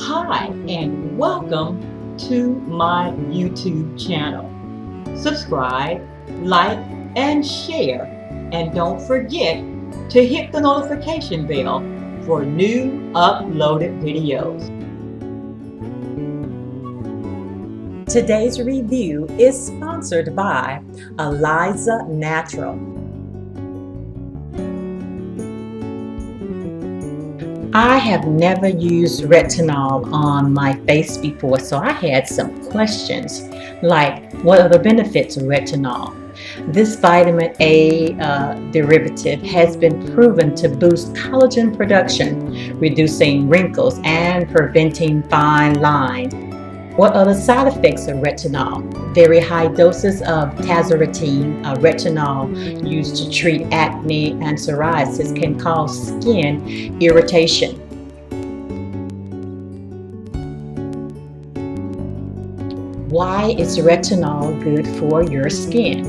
Hi, and welcome to my YouTube channel. Subscribe, like, and share. And don't forget to hit the notification bell for new uploaded videos. Today's review is sponsored by Aliza Naturals. I have never used retinol on my face before, so I had some questions like, what are the benefits of retinol? This vitamin A derivative has been proven to boost collagen production, reducing wrinkles and preventing fine lines. What are the side effects of retinol? Very high doses of tazarotene, retinol used to treat acne and psoriasis, can cause skin irritation. Why is retinol good for your skin?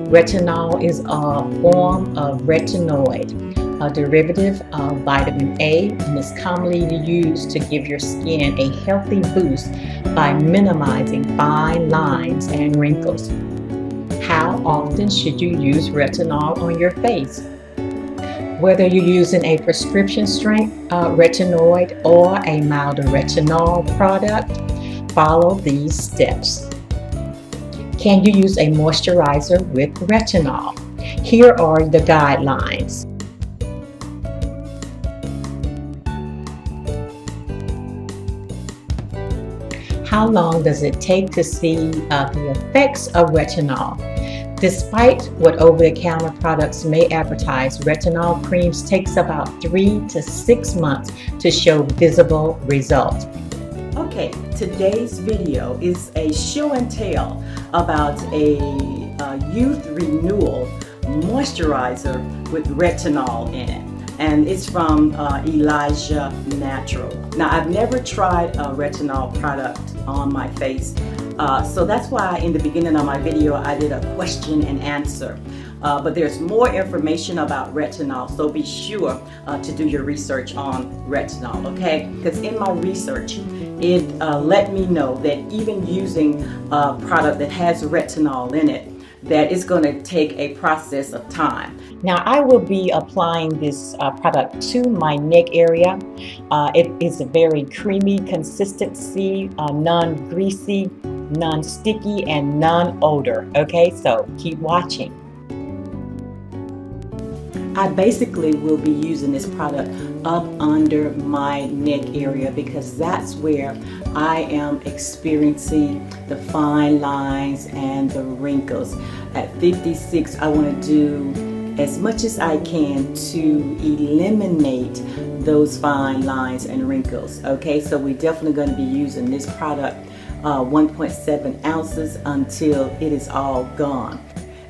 Retinol is a form of retinoid, a derivative of vitamin A, and is commonly used to give your skin a healthy boost by minimizing fine lines and wrinkles. How often should you use retinol on your face? Whether you're using a prescription strength retinoid or a milder retinol product, follow these steps. Can you use a moisturizer with retinol? Here are the guidelines. How long does it take to see the effects of retinol? Despite what over-the-counter products may advertise, retinol creams takes about 3 to 6 months to show visible results. Okay, today's video is a show and tell about a youth renewal moisturizer with retinol in it. And it's from Aliza Naturals. Now, I've never tried a retinol product on my face, so that's why in the beginning of my video I did a question and answer. But there's more information about retinol, so be sure to do your research on retinol, okay? Because in my research, it let me know that even using a product that has retinol in it, that it's going to take a process of time. Now, I will be applying this product to my neck area. It is a very creamy consistency, non-greasy, non-sticky, and non-odor. Okay, so keep watching. I basically will be using this product up under my neck area because that's where I am experiencing the fine lines and the wrinkles. At 56, I want to do as much as I can to eliminate those fine lines and wrinkles. Okay, so we're definitely going to be using this product 1.7 ounces until it is all gone.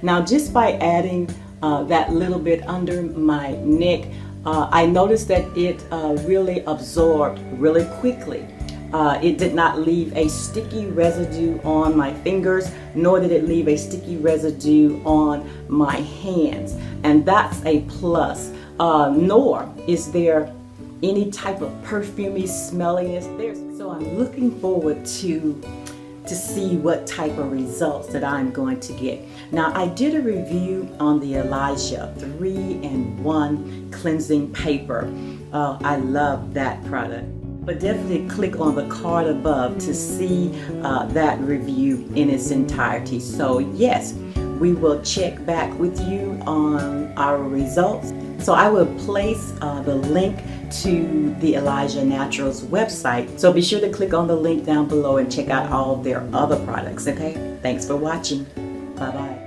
Now, just by adding that little bit under my neck, I noticed that it really absorbed really quickly. It did not leave a sticky residue on my fingers, nor did it leave a sticky residue on my hands. And that's a plus. Nor is there any type of perfumey smelliness there. So I'm looking forward to see what type of results that I'm going to get. Now, I did a review on the Aliza 3-in-1 cleansing paper. I love that product. But definitely click on the card above to see that review in its entirety. So yes, we will check back with you on our results. So I will place the link to the Aliza Naturals website. So be sure to click on the link down below and check out all of their other products, okay? Thanks for watching. Bye-bye.